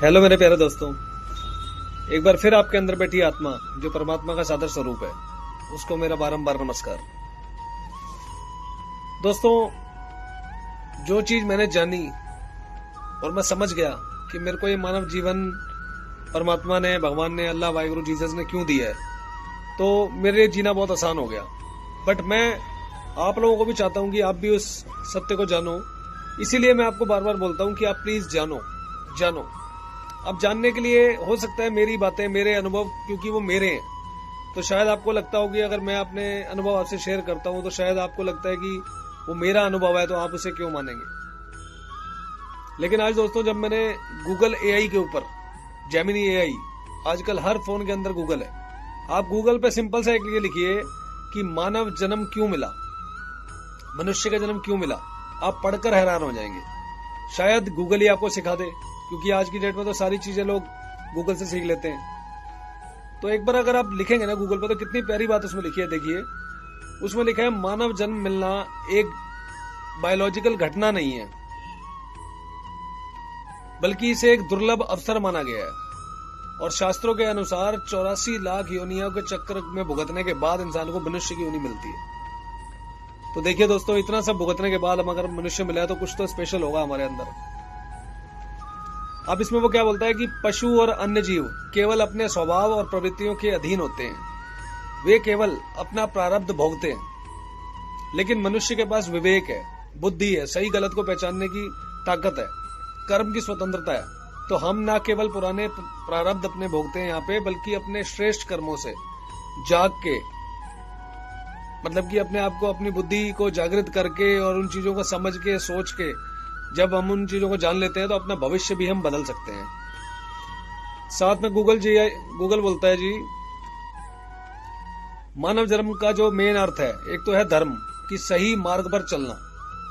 Hello मेरे प्यारे दोस्तों, एक बार फिर आपके अंदर बैठी आत्मा जो परमात्मा का सादर स्वरूप है, उसको मेरा बारंबार नमस्कार। दोस्तों, जो चीज मैंने जानी और मैं समझ गया कि मेरे को ये मानव जीवन परमात्मा ने, भगवान ने, अल्लाह, वाहिगुरु, जीसस ने क्यों दिया है, तो मेरे लिए जीना बहुत आसान हो गया। बट मैं आप लोगों को भी चाहता हूं कि आप भी उस सत्य को जानो। इसीलिए मैं आपको बार बार बोलता हूं कि आप प्लीज जानो। अब जानने के लिए हो सकता है मेरी बातें, मेरे अनुभव, क्योंकि वो मेरे हैं, तो शायद आपको लगता हो कि अगर मैं अपने अनुभव आपसे शेयर करता हूं तो शायद आपको लगता है कि वो मेरा अनुभव है तो आप उसे क्यों मानेंगे। लेकिन आज दोस्तों, जब मैंने गूगल एआई के ऊपर, जेमिनी एआई, आजकल हर फोन के अंदर गूगल है, आप गूगल पे सिंपल सा एक लिए लिखिए कि मानव जन्म क्यों मिला, मनुष्य का जन्म क्यों मिला, आप पढ़कर हैरान हो जाएंगे। शायद गूगल ही आपको सिखा दे, क्योंकि आज की डेट में तो सारी चीजें लोग गूगल से सीख लेते हैं। तो एक बार अगर आप लिखेंगे ना गूगल पे, तो कितनी प्यारी बात उसमें लिखी है। देखिए, उसमें लिखा है मानव जन्म मिलना एक बायोलॉजिकल घटना नहीं है, बल्कि इसे एक दुर्लभ अवसर माना गया है। और शास्त्रों के अनुसार 84 लाख योनियों के चक्र में भुगतने के बाद इंसान को मनुष्य की योनि मिलती है। तो देखिए दोस्तों, इतना सब भुगतने के बाद हम अगर मनुष्य मिला है तो कुछ तो स्पेशल होगा हमारे अंदर। अब इसमें वो क्या बोलता है कि पशु और अन्य जीव केवल अपने स्वभाव और प्रवृत्तियों के अधीन होते हैं, वे केवल अपना प्रारब्ध भोगते हैं। लेकिन मनुष्य के पास विवेक है, बुद्धि है, सही गलत को पहचानने की ताकत है, कर्म की स्वतंत्रता है। तो हम ना केवल पुराने प्रारब्ध अपने भोगते हैं यहाँ पे, बल्कि अपने श्रेष्ठ कर्मों से जाग के, मतलब कि अपने आप को, अपनी बुद्धि को जागृत करके और उन चीजों को समझ के, सोच के, जब हम उन चीजों को जान लेते हैं तो अपना भविष्य भी हम बदल सकते हैं। साथ में गूगल बोलता है जी, मानव जन्म का जो मेन अर्थ है, एक तो है धर्म, कि सही मार्ग पर चलना,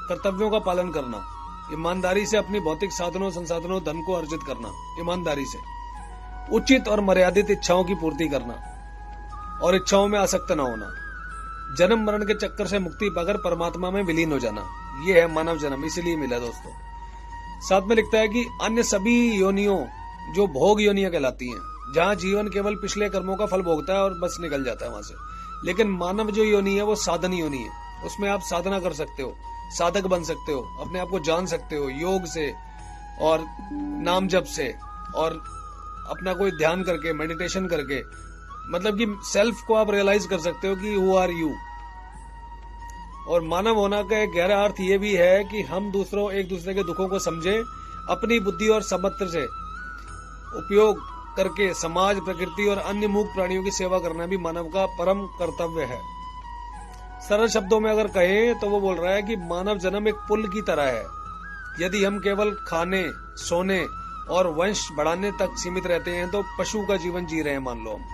कर्तव्यों का पालन करना, ईमानदारी से अपनी भौतिक साधनों, संसाधनों, धन को अर्जित करना, ईमानदारी से उचित और मर्यादित इच्छाओं की पूर्ति करना और इच्छाओं में आसक्त न होना, जन्म मरण के चक्कर से मुक्ति पाकर परमात्मा में विलीन हो जाना। ये है मानव जन्म, इसीलिए मिला दोस्तों। साथ में लिखता है कि अन्य सभी योनियों जो भोग योनियां कहलाती हैं, जहां जीवन केवल पिछले कर्मों का फल भोगता है और बस निकल जाता है वहां से। लेकिन मानव जो योनि है वो साधन योनि है, उसमें आप साधना कर सकते हो, साधक बन सकते हो, अपने आप को जान सकते हो योग से और नाम जप से और अपना कोई ध्यान करके, मेडिटेशन करके, मतलब कि सेल्फ को आप रियलाइज कर सकते हो कि हु आर यू। और मानव होना का एक गहरा अर्थ ये भी है कि हम एक दूसरे के दुखों को समझें, अपनी बुद्धि और समर्थ से उपयोग करके समाज, प्रकृति और अन्य मूक प्राणियों की सेवा करना भी मानव का परम कर्तव्य है। सरल शब्दों में अगर कहें तो वो बोल रहा है कि मानव जन्म एक पुल की तरह है। यदि हम केवल खाने, सोने और वंश बढ़ाने तक सीमित रहते हैं तो पशु का जीवन जी रहे हैं मान लो हम।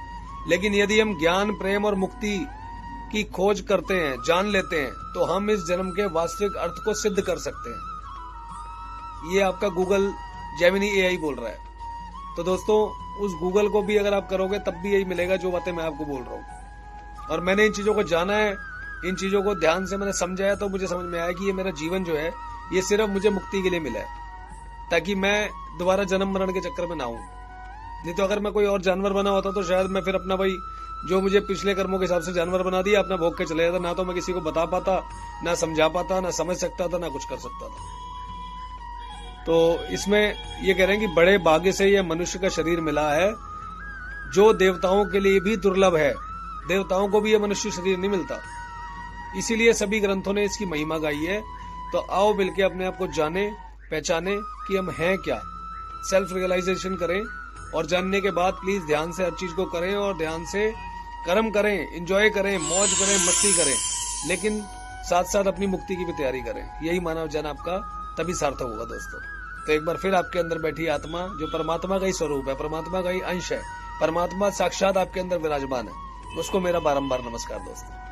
लेकिन यदि हम ज्ञान, प्रेम और मुक्ति की खोज करते हैं, जान लेते हैं, तो हम इस जन्म के वास्तविक अर्थ को सिद्ध कर सकते हैं। ये आपका गूगल जेमिनी एआई बोल रहा है। तो दोस्तों, उस गूगल को भी अगर आप करोगे तब भी यही मिलेगा जो बातें मैं आपको बोल रहा हूँ। और मैंने इन चीजों को जाना है, इन चीजों को ध्यान से मैंने समझा है, तो मुझे समझ में आया कि ये मेरा जीवन जो है ये सिर्फ मुझे मुक्ति के लिए मिला है, ताकि मैं दोबारा जन्म मरण के चक्कर में ना हूं। नहीं तो अगर मैं कोई और जानवर बना होता तो शायद मैं फिर अपना भाई जो मुझे पिछले कर्मों के हिसाब से जानवर बना दिया, अपना भोग के चले जाता, ना तो मैं किसी को बता पाता, ना समझा पाता, ना समझ सकता था, ना कुछ कर सकता था। तो इसमें ये कह रहे हैं कि बड़े भाग्य से यह मनुष्य का शरीर मिला है, जो देवताओं के लिए भी दुर्लभ है। देवताओं को भी यह मनुष्य शरीर नहीं मिलता, इसीलिए सभी ग्रंथों ने इसकी महिमा गाई है। तो आओ मिलके अपने आप को जाने, पहचाने कि हम हैं क्या, सेल्फ रियलाइजेशन करें, और जानने के बाद प्लीज ध्यान से हर चीज को करें और ध्यान से कर्म करें, एंजॉय करें, मौज करें, मस्ती करें, लेकिन साथ साथ अपनी मुक्ति की भी तैयारी करें। यही मानव जन्म आपका तभी सार्थक होगा दोस्तों। तो एक बार फिर आपके अंदर बैठी आत्मा जो परमात्मा का ही स्वरूप है, परमात्मा का ही अंश है, परमात्मा साक्षात आपके अंदर विराजमान है, उसको मेरा बारंबार नमस्कार दोस्तों।